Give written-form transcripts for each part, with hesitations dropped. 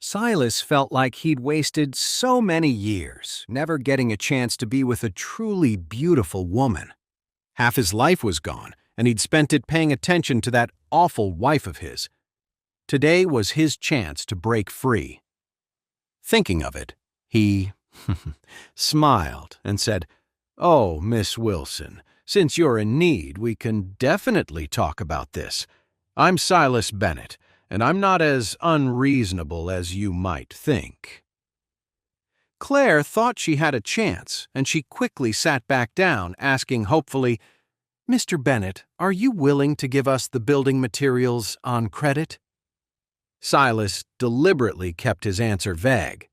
Silas felt like he'd wasted so many years, never getting a chance to be with a truly beautiful woman. Half his life was gone, and he'd spent it paying attention to that awful wife of his. Today was his chance to break free. Thinking of it, he smiled and said, "Oh, Miss Wilson, since you're in need, we can definitely talk about this. I'm Silas Bennett, and I'm not as unreasonable as you might think." Claire thought she had a chance, and she quickly sat back down, asking hopefully, "Mr. Bennett, are you willing to give us the building materials on credit?" Silas deliberately kept his answer vague.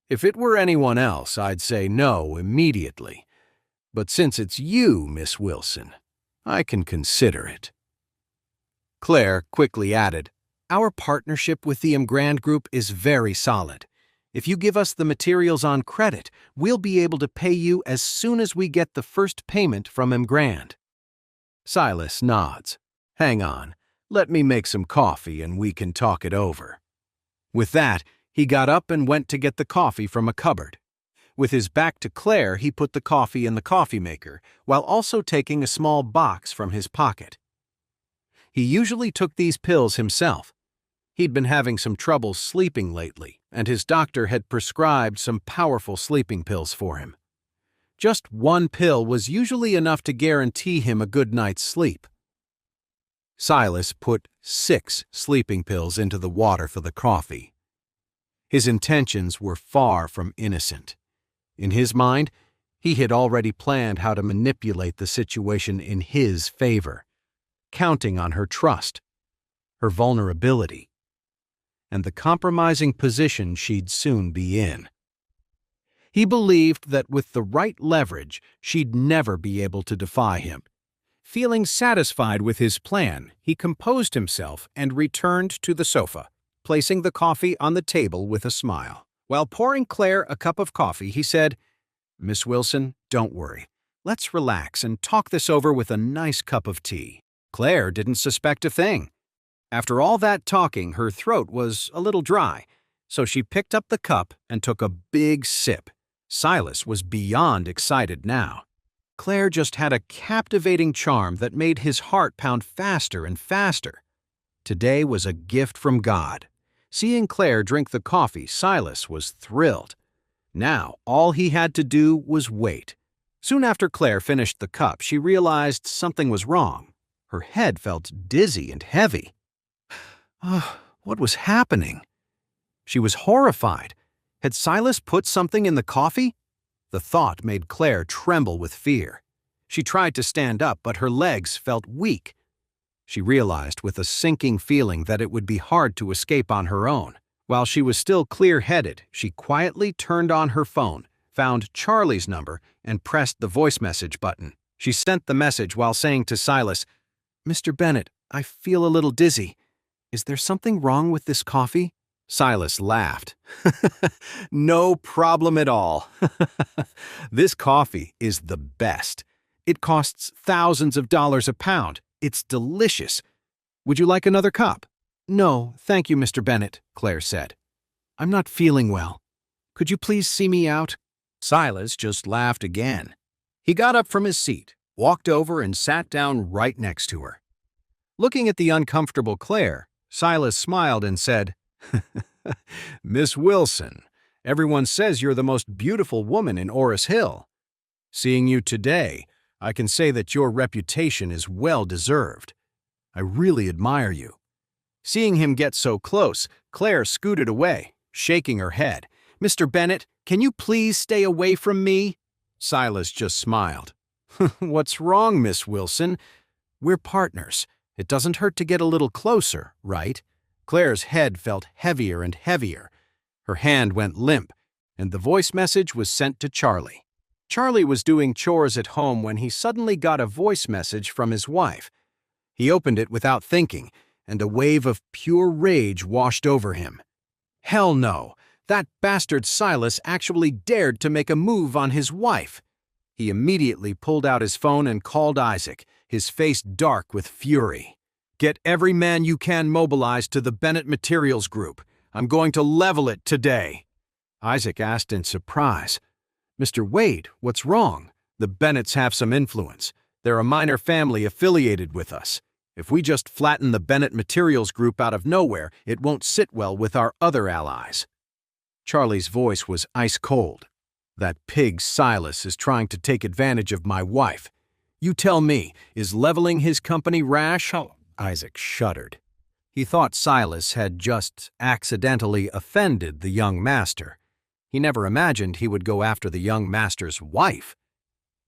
"If it were anyone else, I'd say no immediately. But since it's you, Miss Wilson, I can consider it." Claire quickly added, "Our partnership with the Grand Group is very solid. If you give us the materials on credit, we'll be able to pay you as soon as we get the first payment from Grand." Silas nods. "Hang on, let me make some coffee and we can talk it over." With that, he got up and went to get the coffee from a cupboard. With his back to Claire, he put the coffee in the coffee maker, while also taking a small box from his pocket. He usually took these pills himself. He'd been having some trouble sleeping lately, and his doctor had prescribed some powerful sleeping pills for him. Just one pill was usually enough to guarantee him a good night's sleep. Silas put 6 sleeping pills into the water for the coffee. His intentions were far from innocent. In his mind, he had already planned how to manipulate the situation in his favor, counting on her trust, her vulnerability, and the compromising position she'd soon be in. He believed that with the right leverage, she'd never be able to defy him. Feeling satisfied with his plan, he composed himself and returned to the sofa, placing the coffee on the table with a smile. While pouring Claire a cup of coffee, he said, "Miss Wilson, don't worry. Let's relax and talk this over with a nice cup of tea." Claire didn't suspect a thing. After all that talking, her throat was a little dry, so she picked up the cup and took a big sip. Silas was beyond excited now. Claire just had a captivating charm that made his heart pound faster and faster. Today was a gift from God. Seeing Claire drink the coffee, Silas was thrilled. Now, all he had to do was wait. Soon after Claire finished the cup, she realized something was wrong. Her head felt dizzy and heavy. What was happening? She was horrified. Had Silas put something in the coffee? The thought made Claire tremble with fear. She tried to stand up, but her legs felt weak. She realized with a sinking feeling that it would be hard to escape on her own. While she was still clear-headed, she quietly turned on her phone, found Charlie's number, and pressed the voice message button. She sent the message while saying to Silas, "Mr. Bennett, I feel a little dizzy. Is there something wrong with this coffee?" Silas laughed. "No problem at all. This coffee is the best. It costs thousands of dollars a pound. It's delicious. Would you like another cup?" "No, thank you, Mr. Bennett," Claire said. "I'm not feeling well. Could you please see me out?" Silas just laughed again. He got up from his seat, walked over, and sat down right next to her. Looking at the uncomfortable Claire, Silas smiled and said, "Miss Wilson, everyone says you're the most beautiful woman in Orris Hill. Seeing you today, I can say that your reputation is well deserved. I really admire you." Seeing him get so close, Claire scooted away, shaking her head. "Mr. Bennett, can you please stay away from me?" Silas just smiled. "What's wrong, Miss Wilson? We're partners. It doesn't hurt to get a little closer, right?" Claire's head felt heavier and heavier. Her hand went limp, and the voice message was sent to Charlie. Charlie was doing chores at home when he suddenly got a voice message from his wife. He opened it without thinking, and a wave of pure rage washed over him. Hell no! That bastard Silas actually dared to make a move on his wife. He immediately pulled out his phone and called Isaac, his face dark with fury. "Get every man you can mobilized to the Bennett Materials Group. I'm going to level it today." Isaac asked in surprise. "Mr. Wade, what's wrong? The Bennetts have some influence. They're a minor family affiliated with us. If we just flatten the Bennett Materials Group out of nowhere, it won't sit well with our other allies." Charlie's voice was ice cold. "That pig Silas is trying to take advantage of my wife. You tell me, is leveling his company rash?" Isaac shuddered. He thought Silas had just accidentally offended the young master. He never imagined he would go after the young master's wife.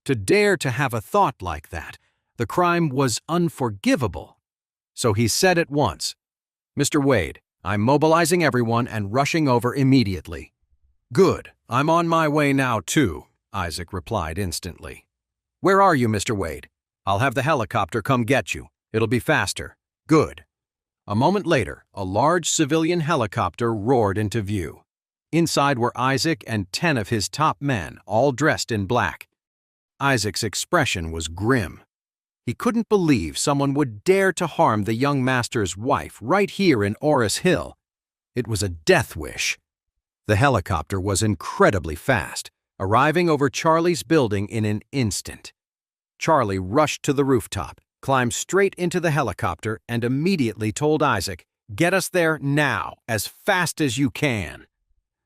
To dare to have a thought like that, the crime was unforgivable. So he said at once, "Mr. Wade, I'm mobilizing everyone and rushing over immediately." "Good. I'm on my way now, too," Isaac replied instantly. "Where are you, Mr. Wade? I'll have the helicopter come get you. It'll be faster." "Good." A moment later, a large civilian helicopter roared into view. Inside were Isaac and 10 of his top men, all dressed in black. Isaac's expression was grim. He couldn't believe someone would dare to harm the young master's wife right here in Orris Hill. It was a death wish. The helicopter was incredibly fast, arriving over Charlie's building in an instant. Charlie rushed to the rooftop, climbed straight into the helicopter, and immediately told Isaac, "Get us there now, as fast as you can."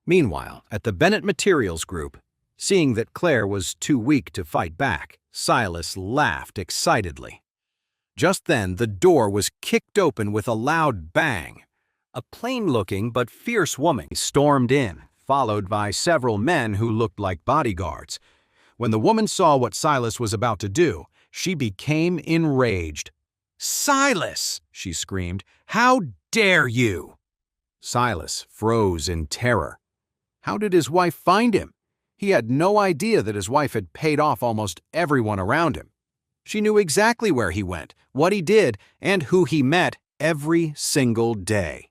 Meanwhile, at the Bennett Materials Group, seeing that Clare was too weak to fight back, Silas laughed excitedly. Just then, the door was kicked open with a loud bang. A plain-looking but fierce woman stormed in, followed by several men who looked like bodyguards. When the woman saw what Silas was about to do, she became enraged. "Silas!" she screamed. "How dare you!" Silas froze in terror. How did his wife find him? He had no idea that his wife had paid off almost everyone around him. She knew exactly where he went, what he did, and who he met every single day.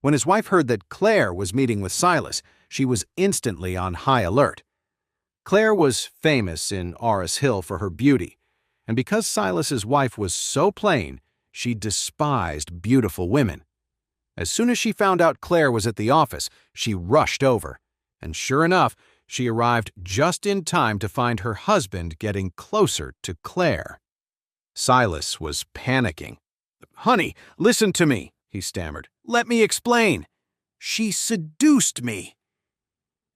When his wife heard that Clare was meeting with Silas, she was instantly on high alert. Clare was famous in Orris Hill for her beauty, and because Silas's wife was so plain, she despised beautiful women. As soon as she found out Clare was at the office, she rushed over, and sure enough, she arrived just in time to find her husband getting closer to Clare. Silas was panicking. "Honey, listen to me," he stammered. "Let me explain. She seduced me."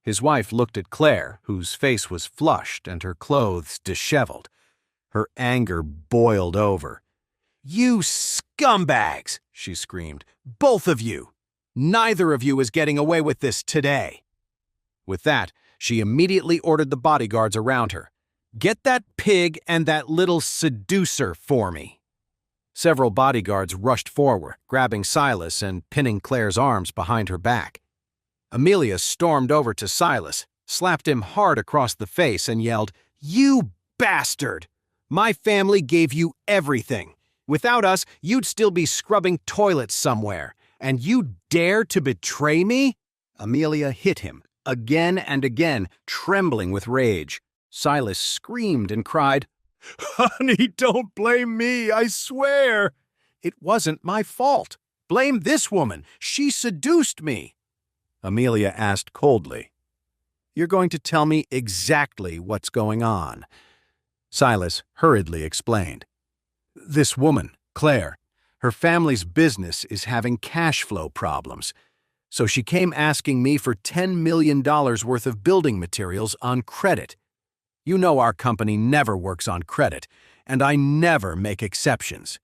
His wife looked at Clare, whose face was flushed and her clothes disheveled. Her anger boiled over. "You scumbags!" she screamed. "Both of you! Neither of you is getting away with this today." With that, she immediately ordered the bodyguards around her. "Get that pig and that little seducer for me." Several bodyguards rushed forward, grabbing Silas and pinning Clare's arms behind her back. Amelia stormed over to Silas, slapped him hard across the face, and yelled, "You bastard! My family gave you everything. Without us, you'd still be scrubbing toilets somewhere. And you dare to betray me?" Amelia hit him again and again, trembling with rage. Silas screamed and cried, "Honey, don't blame me, I swear. It wasn't my fault. Blame this woman. She seduced me." Amelia asked coldly, "You're going to tell me exactly what's going on?" Silas hurriedly explained. "This woman, Clare, her family's business is having cash flow problems. So she came asking me for $10 million worth of building materials on credit. You know our company never works on credit, and I never make exceptions."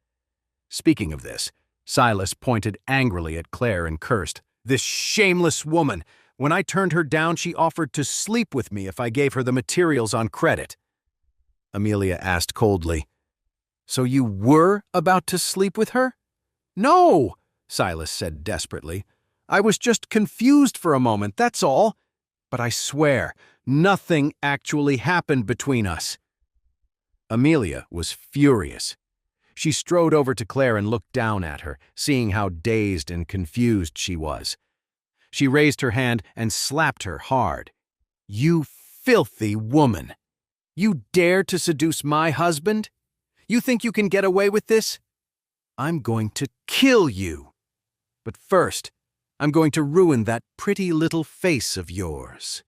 Speaking of this, Silas pointed angrily at Clare and cursed, "This shameless woman! When I turned her down, she offered to sleep with me if I gave her the materials on credit." Amelia asked coldly, "So you were about to sleep with her?" "No," Silas said desperately. "I was just confused for a moment, that's all. But I swear, nothing actually happened between us." Amelia was furious. She strode over to Clare and looked down at her, seeing how dazed and confused she was. She raised her hand and slapped her hard. "You filthy woman! You dare to seduce my husband? You think you can get away with this? I'm going to kill you. But first, I'm going to ruin that pretty little face of yours.